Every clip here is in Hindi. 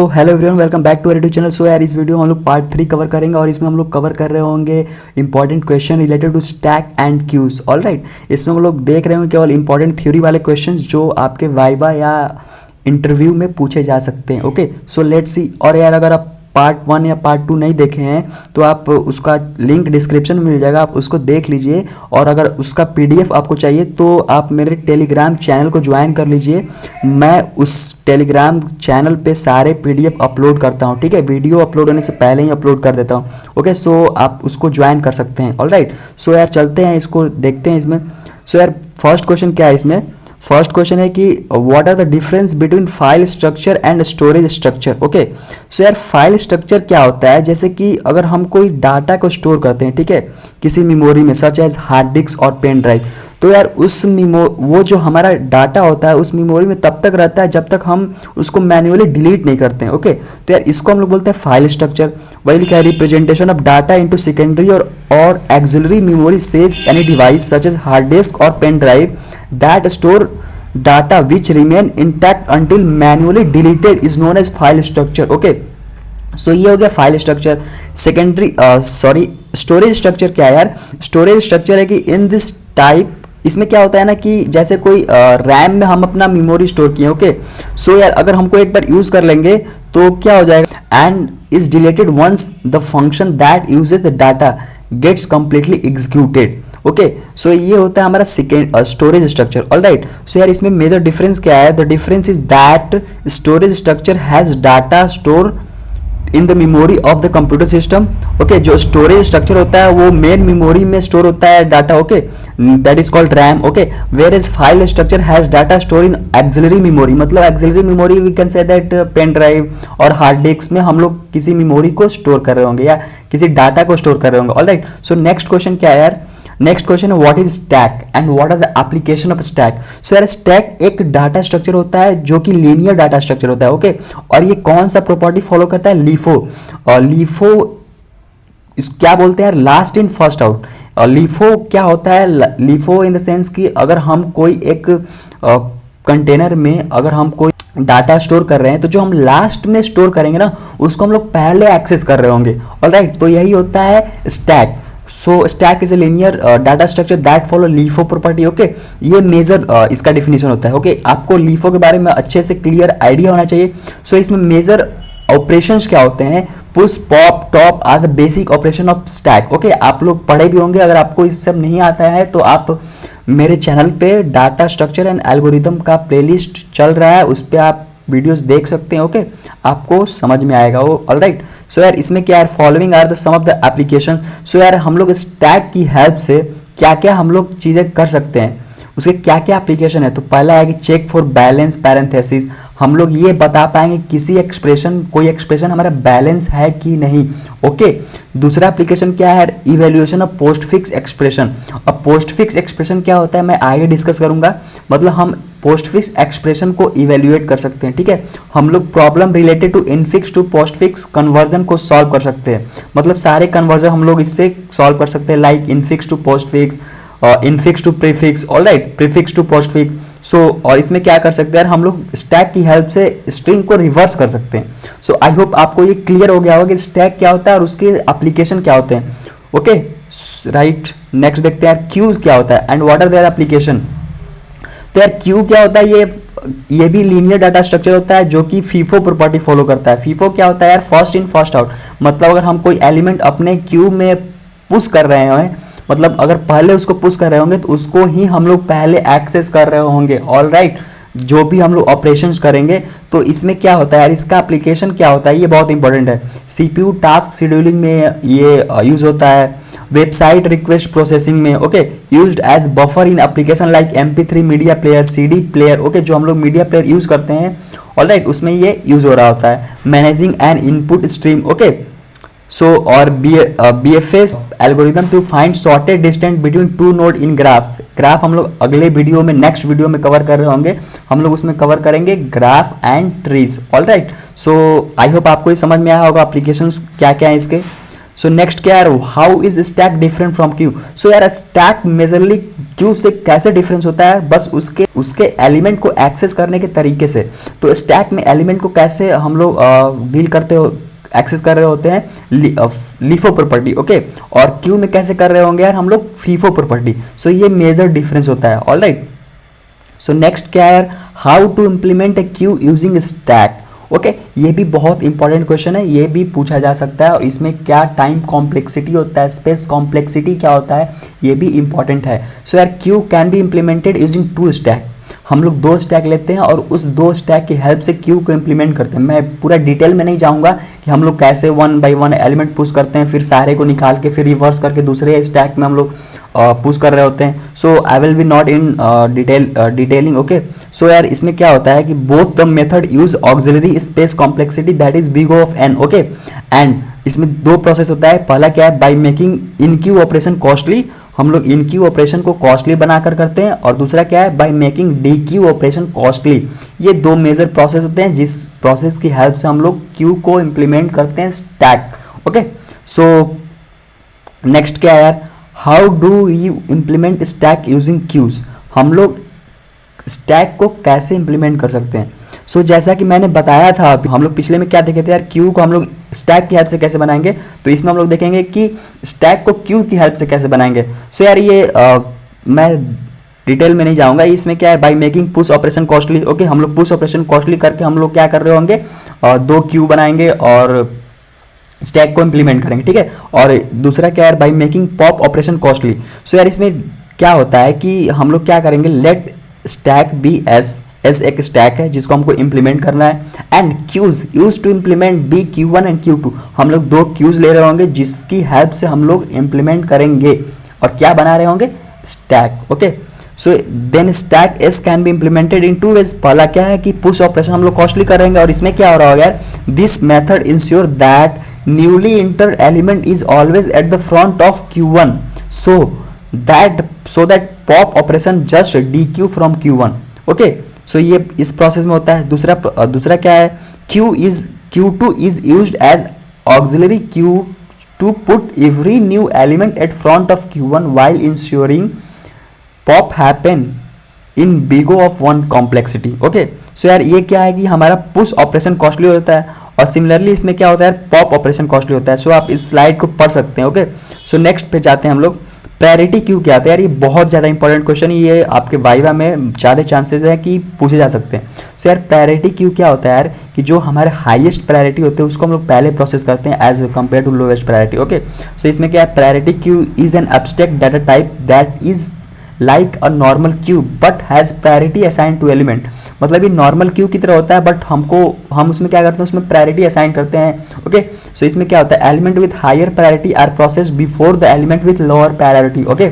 तो hello everyone, welcome back to YouTube channel. So यार, इस वीडियो में हम लोग पार्ट 3 कवर करेंगे और इसमें हम लोग कवर कर रहे होंगे important question related to stack and queues. All right, इसमें हम लोग देख रहे होंगे केवल इंपॉर्टेंट थ्योरी वाले क्वेश्चंस जो आपके वाइवा या इंटरव्यू में पूछे जा सकते हैं। Okay, so let's see. और यार, अगर आप पार्ट 1 या पार्ट 2 नहीं देखे हैं तो आप उसका लिंक डिस्क्रिप्शन में मिल जाएगा, आप उसको देख लीजिए। और अगर उसका पीडीएफ आपको चाहिए तो आप मेरे टेलीग्राम चैनल को ज्वाइन कर लीजिए। मैं उस टेलीग्राम चैनल पे सारे पीडीएफ अपलोड करता हूँ, ठीक है। वीडियो अपलोड होने से पहले ही अपलोड कर देता हूँ। ओके, सो आप उसको ज्वाइन कर सकते हैं। ऑल राइट, सो यार चलते हैं, इसको देखते हैं इसमें। सो यार, फर्स्ट क्वेश्चन क्या है इसमें? फर्स्ट क्वेश्चन है कि what are the difference between file structure and storage structure. Okay, so यार, फाइल स्ट्रक्चर क्या होता है? जैसे कि अगर हम कोई डाटा को स्टोर करते हैं, ठीक है, किसी मेमोरी में, सच एज हार्ड डिस्क और पेन ड्राइव, तो यार वो जो हमारा डाटा होता है उस मेमोरी में तब तक रहता है जब तक हम उसको मैन्युअली डिलीट नहीं करते हैं। ओके, तो यार इसको हम लोग बोलते हैं फाइल स्ट्रक्चर। वही लिखा है, representation of data into secondary और auxiliary memory says any device such as hard disk और pen drive that store data which remain intact until manually deleted is known as file structure. Okay, सो ये हो गया file structure. Secondary storage structure क्या है यार? स्टोरेज स्ट्रक्चर है कि इन दिस टाइप, इसमें क्या होता है ना कि जैसे कोई रैम में हम अपना मेमोरी स्टोर किए। ओके, सो यार अगर हमको एक बार यूज कर लेंगे तो क्या हो जाएगा? And is deleted once the function that uses the data gets completely executed. Okay, so ये होता है हमारा second storage structure. All right, so यार इसमें मेजर डिफरेंस क्या है? The difference is that storage structure has data store in the memory of the computer system. Okay, जो स्टोरेज स्ट्रक्चर होता है वो मेन मेमोरी में स्टोर होता है data. Okay, that is called RAM. Okay, where is file structure has data store in auxiliary memory. मतलब auxiliary memory we can say that pen drive और हार्ड डिस्क में हम लोग किसी मेमोरी को स्टोर कर रहे होंगे या किसी डाटा को स्टोर कर रहे होंगे। All right, so next question क्या है यार? नेक्स्ट क्वेश्चन है what is stack and what are the application of stack. So यार, स्टैक एक डाटा स्ट्रक्चर होता है जो कि लीनियर डाटा स्ट्रक्चर होता है। ओके, और ये कौन सा प्रॉपर्टी फॉलो करता है? लीफो। और लीफो क्या बोलते हैं यार? Last in first out. और लीफो क्या होता है? लीफो इन द सेंस कि अगर हम कोई एक कंटेनर में अगर हम कोई डाटा स्टोर कर रहे हैं तो जो हम लास्ट में स्टोर करेंगे ना उसको हम लोग पहले एक्सेस कर रहे होंगे। ऑलराइट, तो यही होता है stack. So stack is a linear data structure that follow LIFO property. Okay, ये मेजर इसका डिफिनेशन होता है। ओके, आपको लीफो के बारे में अच्छे से क्लियर आइडिया होना चाहिए। सो इसमें मेजर ऑपरेशंस क्या होते हैं? Push, pop, top are the basic operation of stack. Okay, आप लोग पढ़े भी होंगे। अगर आपको इस सब नहीं आता है तो आप मेरे चैनल पे डाटा स्ट्रक्चर एंड एल्गोरिथम का प्लेलिस्ट चल रहा है, उस पर आप वीडियोस देख सकते हैं। ओके, आपको समझ में आएगा वो। ऑलराइट, सो यार इसमें क्या है? Following are the some of the application. So यार हम लोग स्टैक की हेल्प से क्या क्या हम लोग चीज़ें कर सकते हैं, उसके क्या क्या एप्लीकेशन है? तो पहला है कि चेक फॉर बैलेंस पैरेंथेसिस। हम लोग ये बता पाएंगे किसी एक्सप्रेशन, कोई एक्सप्रेशन हमारा बैलेंस है कि नहीं। ओके, दूसरा एप्लीकेशन क्या है? Evaluation of postfix expression. अब पोस्ट फिक्स एक्सप्रेशन क्या होता है मैं आगे डिस्कस करूंगा। मतलब हम पोस्ट फिक्स एक्सप्रेशन को इवेल्युएट कर सकते हैं, ठीक है। हम लोग problem related to infix to postfix conversion को सॉल्व कर सकते हैं। मतलब सारे कन्वर्जन हम लोग इससे सॉल्व कर सकते हैं, like infix to postfix, infix to prefix. All right, prefix to postfix. So और इसमें क्या कर सकते हैं हम लोग? स्टैक की हेल्प से स्ट्रिंग को रिवर्स कर सकते हैं। सो आई होप आपको ये क्लियर हो गया होगा कि स्टैक क्या होता है और उसके एप्लीकेशन क्या होते हैं। ओके, राइट, नेक्स्ट देखते हैं यार क्यूज क्या होता है and what are there application. तो यार क्यू क्या होता है? ये भी लीनियर डाटा स्ट्रक्चर होता है जो कि फीफो प्रॉपर्टी फॉलो करता है। फीफो क्या होता है यार? First in first out. मतलब अगर हम कोई एलिमेंट अपने क्यू में पुश कर रहे हैं, मतलब अगर पहले उसको पुश कर रहे होंगे तो उसको ही हम लोग पहले एक्सेस कर रहे होंगे। ऑल राइट, जो भी हम लोग ऑपरेशंस करेंगे तो इसमें क्या होता है यार? इसका एप्लीकेशन क्या होता है? ये बहुत इंपॉर्टेंट है। सीपीयू टास्क शेड्यूलिंग में ये यूज होता है। वेबसाइट रिक्वेस्ट प्रोसेसिंग में। Okay, used as buffer in application like MP3 media player, CD player. Okay, जो हम लोग मीडिया प्लेयर यूज करते हैं, ऑलराइट, उसमें ये यूज हो रहा होता है। Managing an input stream. Okay, so और BFS algorithm to find shortest distance between two node in graph. Graph हम लोग अगले वीडियो में, नेक्स्ट वीडियो में कवर कर रहे होंगे। हम लोग उसमें कवर करेंगे graph and trees. All right, so I hope आपको ये समझ में आया होगा एप्लीकेशंस क्या क्या है इसके। सो नेक्स्ट क्या है, how is stack different from queue. So यार स्टैक मेजरली क्यू से कैसे डिफरेंस होता है, बस उसके उसके एलिमेंट को एक्सेस करने के तरीके से। तो स्टैक में एलिमेंट को कैसे हम लोग डील करते हो, एक्सेस कर रहे होते हैं लीफो प्रॉपर्टी, ओके, और क्यू में कैसे कर रहे होंगे यार हम लोग फीफो प्रॉपर्टी। सो ये मेजर डिफरेंस होता है, ऑलराइट। सो नेक्स्ट क्या है, how to implement a queue using stack. Okay, ये भी बहुत इंपॉर्टेंट क्वेश्चन है, ये भी पूछा जा सकता है, और इसमें क्या टाइम कॉम्प्लेक्सिटी होता है, स्पेस कॉम्प्लेक्सिटी क्या होता है, ये भी इंपॉर्टेंट है। सो यार Q can be implemented using 2 stack. हम लोग 2 स्टैक लेते हैं और उस 2 स्टैक की हेल्प से क्यू को इम्प्लीमेंट करते हैं। मैं पूरा डिटेल में नहीं जाऊंगा कि हम लोग कैसे 1 बाय 1 एलिमेंट पुश करते हैं, फिर सारे को निकाल के फिर रिवर्स करके दूसरे स्टैक में हम लोग पुश कर रहे होते हैं। So I will be not in detailing, okay. So यार इसमें क्या होता है कि both the method use auxiliary space complexity that is big of n, okay. And इसमें 2 प्रोसेस होता है, पहला क्या है, by making enqueue operation costly, हम लोग इन क्यू ऑपरेशन को कॉस्टली बनाकर करते हैं, और दूसरा क्या है, by making dequeue operation costly. ये 2 मेजर प्रोसेस होते हैं जिस प्रोसेस की हेल्प से हम लोग क्यू को इम्प्लीमेंट करते हैं स्टैक, ओके। सो नेक्स्ट क्या है यार, how do you implement stack using queues. हम लोग स्टैक को कैसे इम्प्लीमेंट कर सकते हैं। सो जैसा कि मैंने बताया था, हम लोग पिछले में क्या देखे थे यार, क्यू को हम लोग स्टैक की हेल्प से कैसे बनाएंगे, तो इसमें हम लोग देखेंगे कि स्टैक को क्यू की हेल्प से कैसे बनाएंगे। सो यार ये मैं डिटेल में नहीं जाऊंगा, इसमें क्या है, by making push operation costly, okay. हम लोग पुश ऑपरेशन कॉस्टली करके हम लोग क्या कर रहे होंगे, 2 क्यू बनाएंगे और स्टैक को इम्प्लीमेंट करेंगे, ठीक है। और दूसरा क्या है, by making pop operation costly. So यार इसमें क्या होता है कि हम लोग क्या करेंगे, लेट स्टैक बी एस एक स्टैक है जिसको हमको इम्प्लीमेंट करना है, and queues use to implement be Q1 and Q2। हम लोग 2 क्यूज ले रहे होंगे जिसकी हेल्प से हम लोग इम्प्लीमेंट करेंगे और क्या बना रहे होंगे, stack, okay. So then stack S can be implemented in 2 ways. पहला क्या है कि पुश ऑपरेशन हम लोग कॉस्टली करेंगे, और इसमें क्या हो रहा होगा यार, this method ensure that newly enter element is always at the front of Q1 so that pop operation just DQ from Q1, ओके। सो ये इस प्रोसेस में होता है। दूसरा क्या है, Q2 is used as auxiliary queue to put every new element at front of Q1 while ensuring pop happen in big O of 1 complexity, ओके। सो यार ये क्या है कि हमारा पुश ऑपरेशन कॉस्टली होता है, और सिमिलरली इसमें क्या होता है, पॉप ऑपरेशन कॉस्टली होता है। सो आप इस स्लाइड को पढ़ सकते हैं, ओके। सो नेक्स्ट पे जाते हैं हम लोग, प्रायोरिटी क्यू क्या होता है यार, ये बहुत ज़्यादा इंपॉर्टेंट क्वेश्चन है, ये आपके वाइवा में ज़्यादा चांसेस है कि पूछे जा सकते हैं। सो यार प्रायोरिटी क्यू क्या होता है यार, कि जो हमारे हाईएस्ट प्रायोरिटी होते हैं उसको हम लोग पहले प्रोसेस करते हैं as compare to lowest priority, okay. So इसमें क्या है, priority queue is an abstract data type that is like a normal queue but has priority assign to element. मतलब ये नॉर्मल क्यू की तरह होता है, बट हम उसमें क्या करते हैं, उसमें प्रायोरिटी असाइन करते हैं, ओके। सो इसमें क्या होता है, element with higher priority are process before the element with lower priority, okay.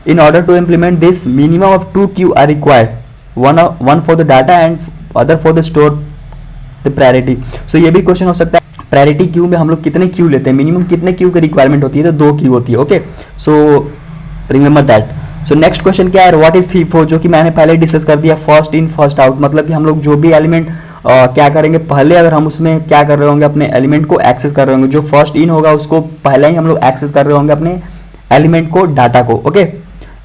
In order to implement this minimum of 2 queue are required, one for the data and other for the store the priority. So ये भी क्वेश्चन हो सकता है, प्रायोरिटी क्यू में हम लोग कितने क्यू लेते हैं, मिनिमम कितने क्यू की रिक्वायरमेंट होती है, तो 2 क्यू होती है, okay. So remember that. So next question क्या है, व्हाट इज फीफो, जो कि मैंने पहले डिस्कस कर दिया, फर्स्ट इन फर्स्ट आउट। मतलब कि हम लोग जो भी एलिमेंट क्या करेंगे, पहले अगर हम उसमें क्या कर रहे होंगे, अपने एलिमेंट को एक्सेस कर रहे होंगे, जो फर्स्ट इन होगा उसको पहले ही हम लोग एक्सेस कर रहे होंगे अपने एलिमेंट को, डाटा को, ओके।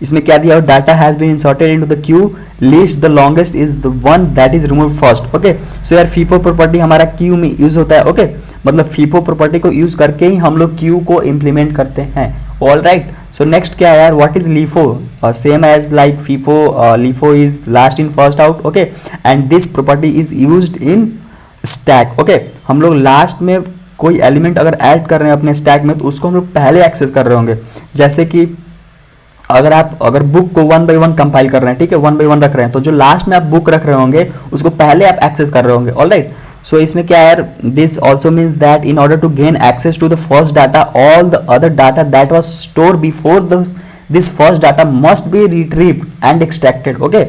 इसमें क्या दिया, data has been inserted into the queue, least the longest is the one that is removed first, okay. So यार फीफो प्रॉपर्टी हमारा क्यू में यूज होता है, ओके। मतलब फीफो प्रॉपर्टी को यूज करके ही हम लोग क्यू को इम्प्लीमेंट करते हैं, ऑल राइट। सो नेक्स्ट क्या है यार, what is LIFO, same as like FIFO, LIFO is last in first out, okay. And this property is used in stack, okay. हम लोग लास्ट में कोई एलिमेंट अगर ऐड कर रहे हैं अपने स्टैक में, तो उसको हम लोग पहले एक्सेस कर रहे होंगे। जैसे कि अगर बुक को 1 बाय 1 कंपाइल कर रहे हैं, ठीक है, 1 बाय 1 रख रहे हैं, तो जो लास्ट में आप बुक रख रहे होंगे उसको पहले आप एक्सेस कर रहे होंगे, ऑल राइट। सो इसमें क्या है, this also means that in order to gain access to the first data, all the other data that was store before this first data must be retrieved and extracted, okay.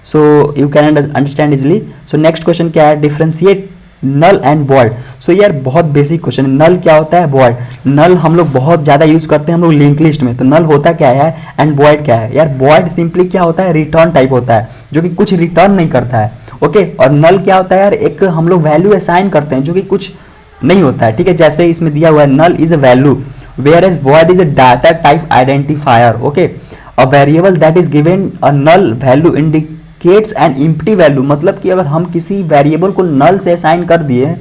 So you can understand easily. So next question क्या है, differentiate null and void. So यार बहुत बेसिक क्वेश्चन है, नल क्या होता है, वॉइड। नल हम लोग बहुत ज़्यादा यूज करते हैं हम लोग लिंक लिस्ट में, तो नल होता क्या है यार, एंड वॉइड क्या है यार। वॉइड सिंपली क्या होता है, रिटर्न टाइप होता है, जो कि कुछ रिटर्न नहीं करता है, ओके। और नल क्या होता है यार, एक हम लोग वैल्यू असाइन करते हैं जो कि कुछ नहीं होता है, ठीक है। जैसे इसमें दिया हुआ है, null is a value, whereas void is a data type identifier. Okay, a variable that is given a null value indicates an empty value. मतलब कि अगर हम किसी वेरिएबल को नल से असाइन कर दिए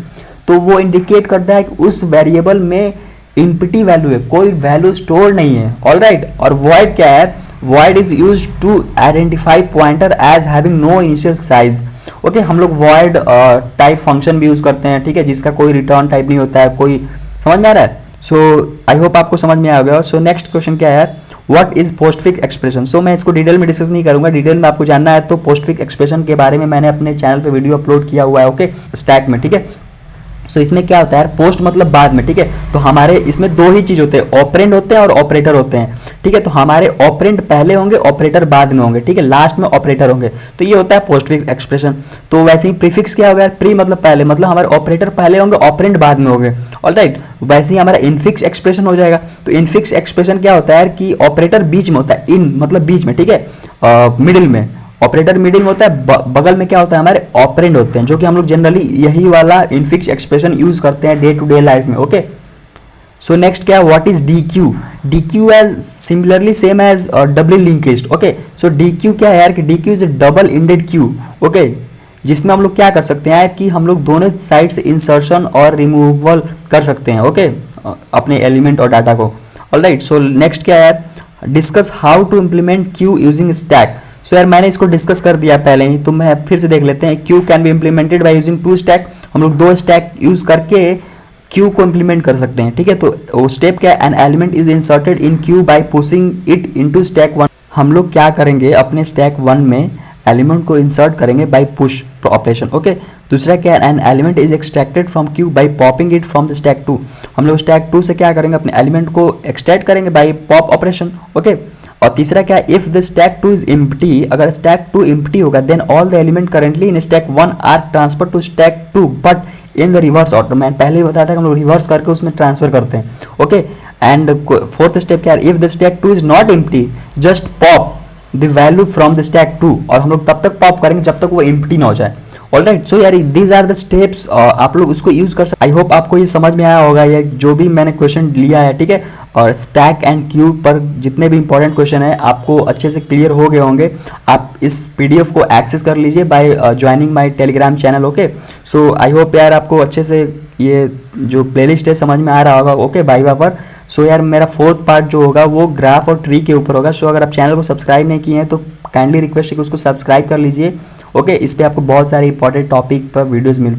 तो वो इंडिकेट करता है कि उस वेरिएबल में इम्पिटी वैल्यू है, कोई वैल्यू स्टोर नहीं है. All right. और void क्या है? void is used to identify pointer as having no initial size. Okay, हम लोग void टाइप फंक्शन भी यूज करते हैं, ठीक है, जिसका कोई रिटर्न टाइप नहीं होता है. कोई समझ में आ रहा है? सो आई होप आपको समझ में आ गया. सो नेक्स्ट क्वेश्चन क्या है यार? What is postfix expression. So मैं इसको डिटेल में डिस्कस नहीं करूंगा. डिटेल में आपको जानना है तो पोस्टफिक्स एक्सप्रेशन के बारे में मैंने अपने चैनल पे वीडियो अपलोड किया हुआ है. ओके, स्टैक में, ठीक है. सो इसमें क्या होता है? पोस्ट मतलब बाद में, ठीक है. तो हमारे इसमें दो ही चीज होते हैं, ऑपरेंड होते हैं और ऑपरेटर होते हैं, ठीक है. तो हमारे ऑपरेंड पहले होंगे, ऑपरेटर बाद में होंगे, ठीक है. लास्ट में ऑपरेटर होंगे. तो ये होता है पोस्टफिक्स एक्सप्रेशन. तो वैसे ही प्रीफिक्स क्या हो गया? प्री मतलब पहले, मतलब हमारे ऑपरेटर पहले होंगे, ऑपरेंड बाद में होंगे. ऑलराइट. वैसे ही हमारा इनफिक्स एक्सप्रेशन हो जाएगा. तो इनफिक्स एक्सप्रेशन क्या होता है कि ऑपरेटर बीच में होता है, इन मतलब बीच में, ठीक है, मिडिल में. ऑपरेटर मिडिल में होता है, बगल में क्या होता है? हमारे ऑपरेंड होते हैं, जो कि हम लोग जनरली यही वाला इनफिक्स एक्सप्रेशन यूज करते हैं डे टू डे लाइफ में. ओके. सो नेक्स्ट क्या है? What is D queue. D queue as similarly same as double linkage. Okay. So D queue क्या है यार? कि D queue is double ended queue. Okay, जिसमें हम लोग क्या कर सकते हैं कि हम लोग दोनों साइड से इंसर्शन और रिमूवल कर सकते हैं. ओके, अपने एलिमेंट और डाटा को. ऑलराइट. सो नेक्स्ट क्या है? Discuss how to implement queue using stack. So यार मैंने इसको डिस्कस कर दिया पहले ही, तो मैं फिर से देख लेते हैं. Queue can be implemented by using two stack. हम लोग दो स्टैक यूज करके क्यू को इम्प्लीमेंट कर सकते हैं, ठीक है. तो वो स्टेप क्या है? An element is inserted in Q by pushing it into stack 1. हम लोग क्या करेंगे? अपने स्टैक 1 में एलिमेंट को इंसर्ट करेंगे बाय पुश ऑपरेशन. ओके. दूसरा क्या है? An element is extracted from queue by popping it from the stack 2. हम लोग स्टैक 2 से क्या करेंगे? अपने एलिमेंट को एक्सट्रैक्ट करेंगे बाय पॉप ऑपरेशन. ओके. और तीसरा क्या है? If the stack 2 is empty. अगर स्टैक 2 एम्प्टी होगा then all the element currently in stack 1 are transfer to stack 2 but in the reverse order. मैंने पहले ही बताया था कि हम लोग रिवर्स करके उसमें ट्रांसफर करते हैं. ओके. एंड फोर्थ स्टेप क्या है? If the stack 2 is not empty just pop the value from the stack 2. और हम लोग तब तक पॉप करेंगे जब तक वो एम्प्टी ना हो जाए. ऑलराइट. सो यार दीज आर द स्टेप्स. आप लोग उसको यूज कर सकते. आई होप आपको ये समझ में आया होगा, ये जो भी मैंने क्वेश्चन लिया है, ठीक है. और स्टैक एंड क्यू पर जितने भी इंपॉर्टेंट क्वेश्चन है आपको अच्छे से क्लियर हो गए होंगे. आप इस पीडीएफ को एक्सेस कर लीजिए by joining my Telegram channel. Okay. So I hope यार आपको अच्छे से ये जो प्लेलिस्ट है समझ में आ रहा होगा. ओके बाय बापर. सो यार मेरा फोर्थ पार्ट जो होगा वो ग्राफ और ट्री के ऊपर होगा. सो अगर आप चैनल को सब्सक्राइब नहीं किए हैं तो काइंडली रिक्वेस्ट है कि उसको सब्सक्राइब कर लीजिए. ओके. इस पे आपको बहुत सारे इंपॉर्टेंट टॉपिक पर वीडियोस मिलते